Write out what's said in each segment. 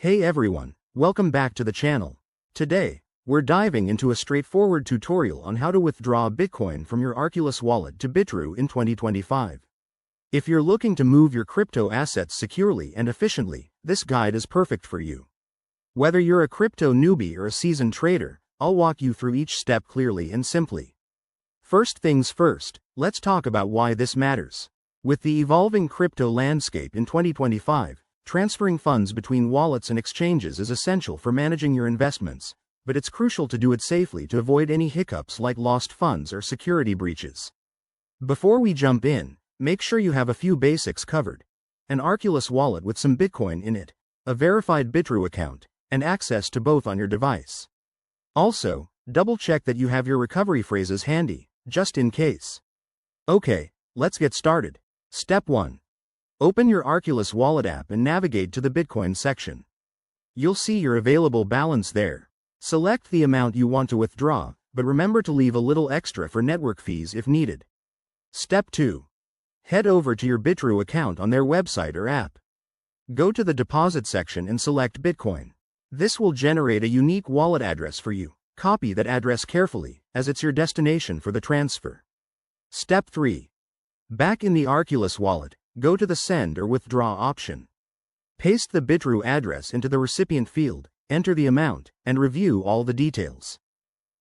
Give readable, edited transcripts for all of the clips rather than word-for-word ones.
Hey everyone, welcome back to the channel. Today, we're diving into a straightforward tutorial on how to withdraw Bitcoin from your Arculus wallet to Bitrue in 2025. If you're looking to move your crypto assets securely and efficiently, this guide is perfect for you. Whether you're a crypto newbie or a seasoned trader, I'll walk you through each step clearly and simply. First things first, let's talk about why this matters. With the evolving crypto landscape in 2025, transferring funds between wallets and exchanges is essential for managing your investments, but it's crucial to do it safely to avoid any hiccups like lost funds or security breaches. Before we jump in, make sure you have a few basics covered: an Arculus wallet with some Bitcoin in it, a verified Bitrue account, and access to both on your device. Also, double-check that you have your recovery phrases handy, just in case. Okay, let's get started. Step 1. Open your Arculus wallet app and navigate to the Bitcoin section. You'll see your available balance there. Select the amount you want to withdraw, but remember to leave a little extra for network fees if needed. Step 2. Head over to your Bitrue account on their website or app. Go to the deposit section and select Bitcoin. This will generate a unique wallet address for you. Copy that address carefully, as it's your destination for the transfer. Step 3. Back in the Arculus wallet, go to the Send or Withdraw option. Paste the Bitrue address into the recipient field, enter the amount, and review all the details.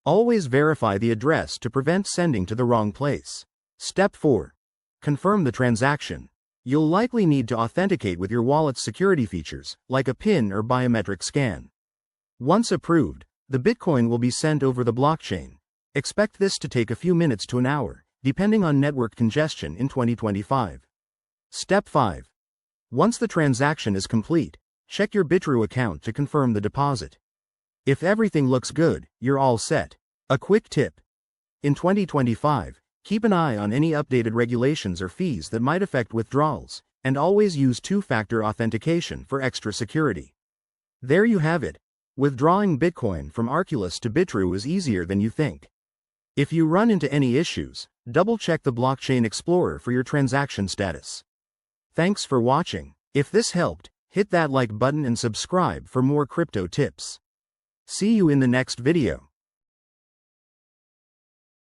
Always verify the address to prevent sending to the wrong place. Step 4. Confirm the transaction. You'll likely need to authenticate with your wallet's security features, like a PIN or biometric scan. Once approved, the Bitcoin will be sent over the blockchain. Expect this to take a few minutes to an hour, depending on network congestion in 2025. Step 5. Once the transaction is complete, check your Bitrue account to confirm the deposit. If everything looks good, you're all set. A quick tip: in 2025, keep an eye on any updated regulations or fees that might affect withdrawals, and always use two-factor authentication for extra security. There you have it. Withdrawing Bitcoin from Arculus to Bitrue is easier than you think. If you run into any issues, double-check the Blockchain Explorer for your transaction status. Thanks for watching. If this helped, hit that like button and subscribe for more crypto tips. See you in the next video.